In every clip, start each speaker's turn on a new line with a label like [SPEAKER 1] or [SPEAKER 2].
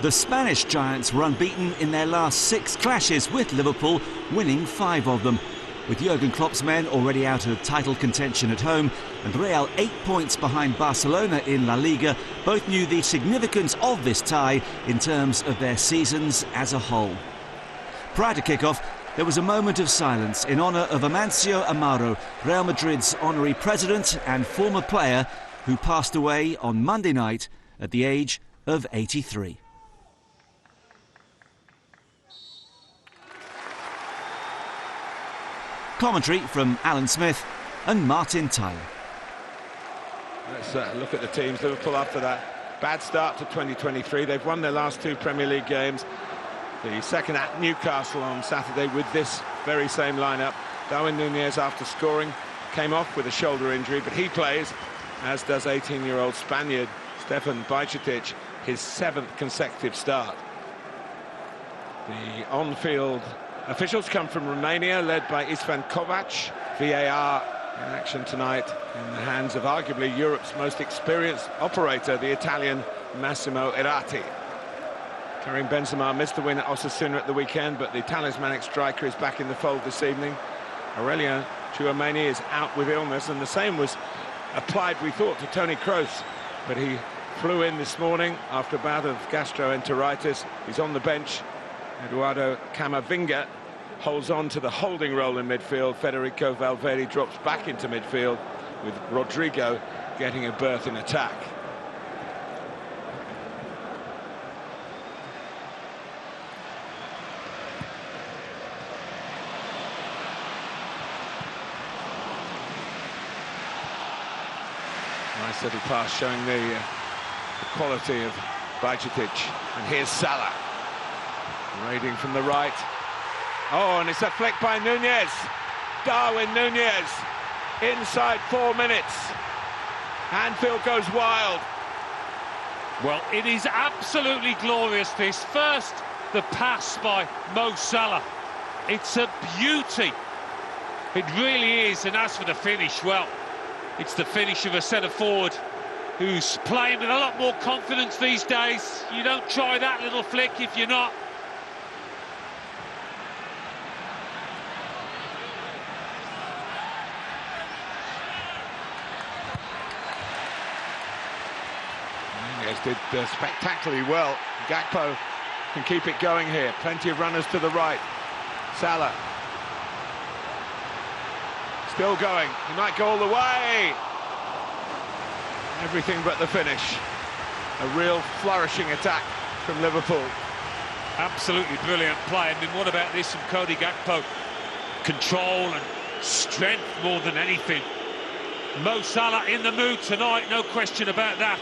[SPEAKER 1] The Spanish giants were unbeaten in their last 6 clashes with Liverpool, winning 5 of them. With Jurgen Klopp's men already out of title contention at home and Real 8 points behind Barcelona in La Liga, both knew the significance of this tie in terms of their seasons as a whole. Prior to kick-off, there was a moment of silence in honour of Amancio Amaro, Real Madrid's honorary president and former player, who passed away on Monday night at the age of 83. Commentary from Alan Smith and Martin Tyler.
[SPEAKER 2] Let's look at the teams. Liverpool, after that bad start to 2023, they've won their last 2 Premier League games. The second at Newcastle on Saturday with this very same lineup. Darwin Núñez, after scoring, came off with a shoulder injury, but he plays, as does 18-year-old Spaniard Stefan Bajcetic, his 7th consecutive start. The on-field officials come from Romania, led by Istvan Kovac. VAR in action tonight in the hands of arguably Europe's most experienced operator, the Italian Massimo Errati. Karim Benzema missed the win at Osasuna at the weekend, but the talismanic striker is back in the fold this evening. Aurelien Tchouameni is out with illness, and the same was applied, we thought, to Toni Kroos, but he flew in this morning after a bout of gastroenteritis. He's on the bench. Eduardo Camavinga holds on to the holding role in midfield. Federico Valverde drops back into midfield, with Rodrigo getting a berth in attack. Nice little pass showing the quality of Bajcetic. And here's Salah. Raiding from the right. Oh, and it's a flick by Núñez. Darwin Núñez. Inside 4 minutes. Anfield goes wild.
[SPEAKER 3] Well, it is absolutely glorious, this. First, the pass by Mo Salah. It's a beauty. It really is. And as for the finish, well, it's the finish of a centre-forward who's playing with a lot more confidence these days. You don't try that little flick if you're not.
[SPEAKER 2] Did spectacularly well. Gakpo can keep it going here. Plenty of runners to the right. Salah still going. He might go all the way. Everything but the finish. A real flourishing attack from Liverpool.
[SPEAKER 3] Absolutely brilliant play. I mean, what about this from Cody Gakpo? Control and strength more than anything. Mo Salah in the mood tonight, no question about that.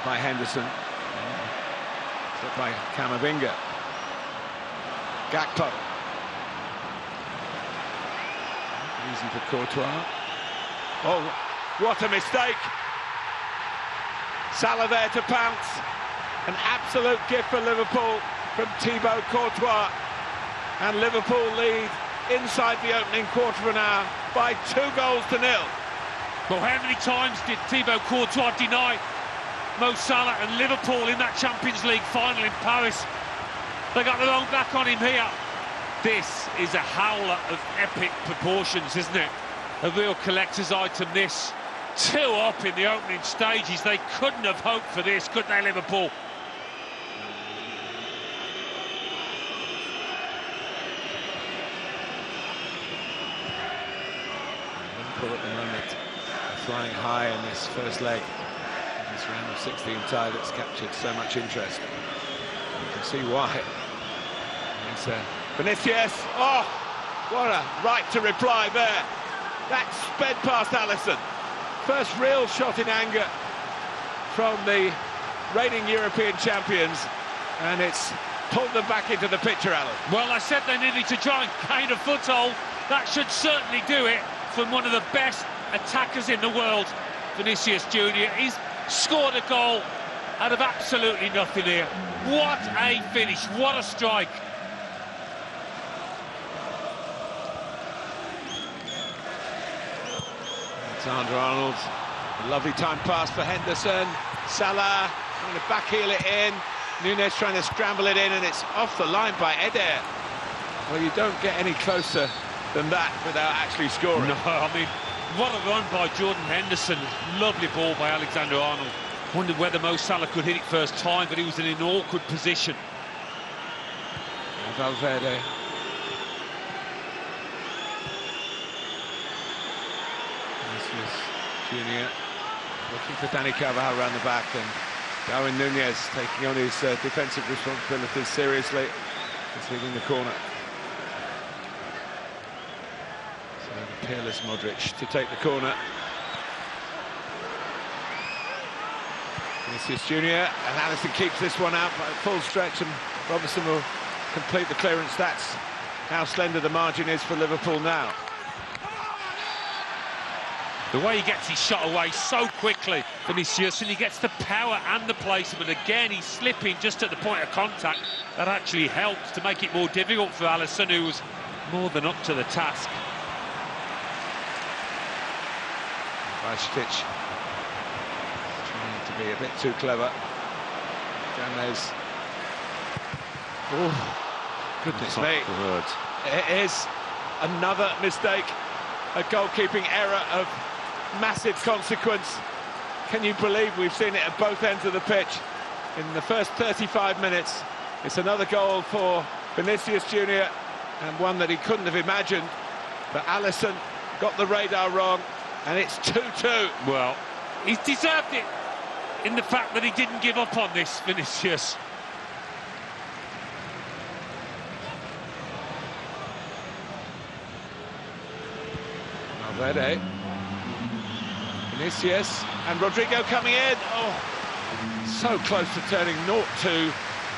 [SPEAKER 2] By Henderson, slipped by Camavinga. Gakpo. Easy for Courtois. Oh, what a mistake! Salah there to pounce. An absolute gift for Liverpool from Thibaut Courtois. And Liverpool lead inside the opening quarter of an hour by 2-0.
[SPEAKER 3] Well, how many times did Thibaut Courtois deny Mo Salah and Liverpool in that Champions League final in Paris? They got their own back on him here. This is a howler of epic proportions, isn't it? A real collector's item, this. 2 up in the opening stages. They couldn't have hoped for this, could they, Liverpool?
[SPEAKER 2] Liverpool at the moment flying high in this first leg. This round of 16 tie that's captured so much interest. You can see why. It's Vinicius. Oh, what a right to reply there. That sped past Alisson. First real shot in anger from the reigning European champions, and it's pulled them back into the picture, Alan.
[SPEAKER 3] Well, I said they needed to try and gain a foothold. That should certainly do it from one of the best attackers in the world, Vinicius Junior. He's scored a goal out of absolutely nothing here. What a finish, what a strike.
[SPEAKER 2] Alexander-Arnold, a lovely time pass for Henderson. Salah trying to backheel it in. Núñez trying to scramble it in, and it's off the line by Eder. Well, you don't get any closer than that without actually scoring.
[SPEAKER 3] No, I mean, what a run by Jordan Henderson. Lovely ball by Alexander-Arnold. Wondered whether Mo Salah could hit it first time, but he was in an awkward position.
[SPEAKER 2] Valverde. Vinicius Junior looking for Dani Carvajal around the back, and Darwin Núñez taking on his defensive responsibilities seriously. He's leaving the corner. So the peerless Modric to take the corner. Vinicius Junior, and Alisson keeps this one out by full stretch, and Robertson will complete the clearance. That's how slender the margin is for Liverpool now.
[SPEAKER 3] The way he gets his shot away so quickly, Vinicius, and he gets the power and the placement. Again, he's slipping just at the point of contact. That actually helps to make it more difficult for Alisson, who was more than up to the task.
[SPEAKER 2] Rakitic trying to be a bit too clever. James. Oh, goodness me. It is another mistake, a goalkeeping error of massive consequence. Can you believe we've seen it at both ends of the pitch in the first 35 minutes? It's another goal for Vinicius Junior, and one that he couldn't have imagined. But Alisson got the radar wrong, and it's 2-2.
[SPEAKER 3] Well, he's deserved it in the fact that he didn't give up on this, Vinicius.
[SPEAKER 2] Valverde. Vinicius and Rodrigo coming in. Oh, so close to turning 0-2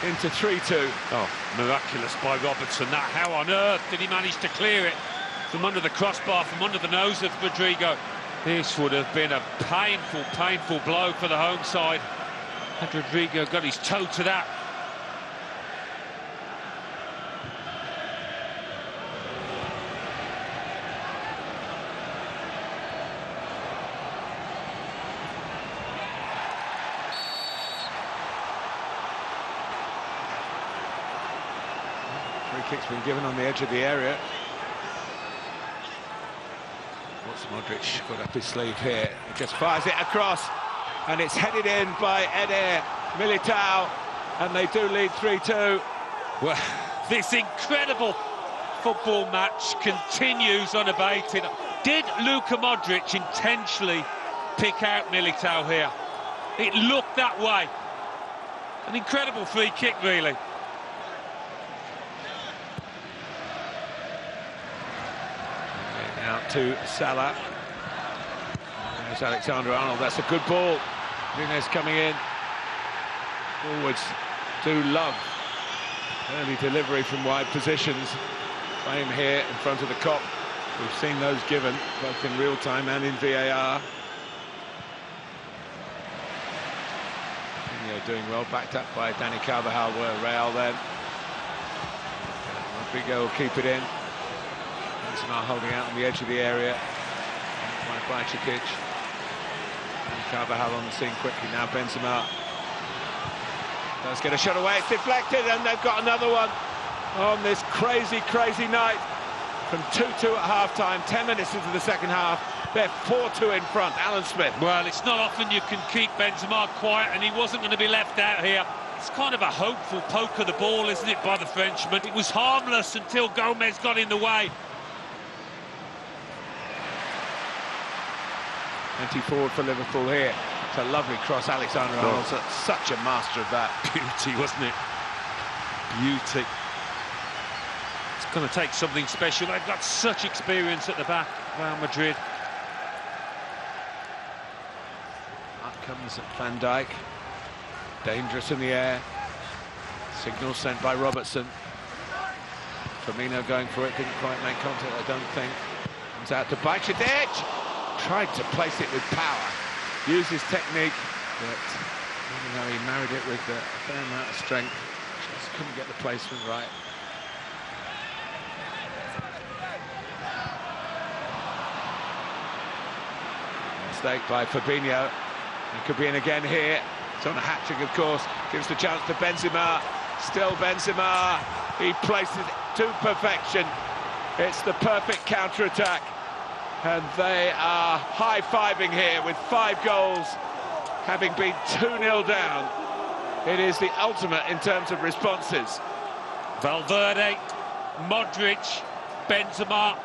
[SPEAKER 2] into 3-2.
[SPEAKER 3] Oh, miraculous by Robertson. That, how on earth did he manage to clear it from under the crossbar, from under the nose of Rodrigo? This would have been a painful, painful blow for the home side. Had Rodrigo got his toe to that.
[SPEAKER 2] Free kick's been given on the edge of the area. What's Modric got up his sleeve here? He just fires it across, and it's headed in by Eder Militao, and they do lead 3-2.
[SPEAKER 3] Well, this incredible football match continues unabated. Did Luka Modric intentionally pick out Militao here? It looked that way. An incredible free kick, really.
[SPEAKER 2] Out to Salah. There's Alexander-Arnold. That's a good ball. Núñez coming in. Forwards do love early delivery from wide positions. Frame here in front of the Kop. We've seen those given both in real time and in VAR. Doing well, backed up by Dani Carvajal, were Real then. Rodrigo will keep it in. Benzema holding out on the edge of the area. By Rakitic. And Carvajal on the scene quickly now. Benzema does get a shot away. It's deflected, and they've got another one on this crazy, crazy night. From 2-2 at half-time, 10 minutes into the second half. They're 4-2 in front. Alan Smith.
[SPEAKER 3] Well, it's not often you can keep Benzema quiet, and he wasn't going to be left out here. It's kind of a hopeful poke of the ball, isn't it, by the Frenchman? It was harmless until Gomez got in the way.
[SPEAKER 2] 20 forward for Liverpool here. It's a lovely cross. Alexander-Arnold's such a master of that.
[SPEAKER 3] Beauty, wasn't it? Beauty. It's going to take something special. They've got such experience at the back, Real Madrid.
[SPEAKER 2] Up comes Van Dijk. Dangerous in the air. Signal sent by Robertson. Firmino going for it, didn't quite make contact, I don't think. Comes out to Rakitic. Tried to place it with power. Used his technique, but even though he married it with a fair amount of strength, just couldn't get the placement right. mistake by Fabinho. He could be in again here. It's on a hat-trick, of course. Gives the chance to Benzema. Still Benzema. He places it to perfection. It's the perfect counter-attack. And they are high-fiving here with 5 goals, having been 2-0 down. It is the ultimate in terms of responses.
[SPEAKER 3] Valverde, Modric, Benzema,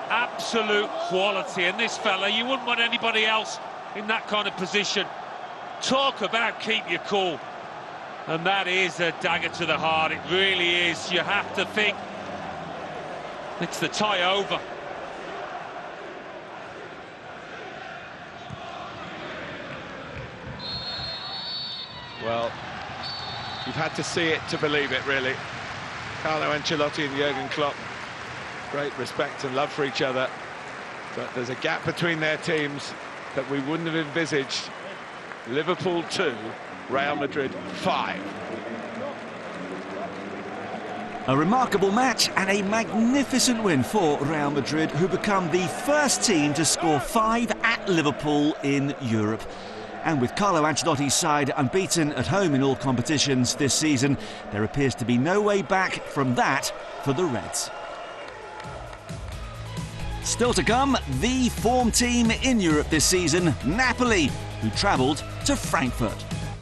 [SPEAKER 3] absolute quality. And this fella, you wouldn't want anybody else in that kind of position. Talk about keep your cool. And that is a dagger to the heart. It really is. You have to think it's the tie over.
[SPEAKER 2] Well, you've had to see it to believe it, really. Carlo Ancelotti and Jurgen Klopp, great respect and love for each other, but there's a gap between their teams that we wouldn't have envisaged. Liverpool 2, Real Madrid 5.
[SPEAKER 1] A remarkable match and a magnificent win for Real Madrid, who become the first team to score 5 at Liverpool in Europe. And with Carlo Ancelotti's side unbeaten at home in all competitions this season, there appears to be no way back from that for the Reds. Still to come, the form team in Europe this season, Napoli, who travelled to Frankfurt.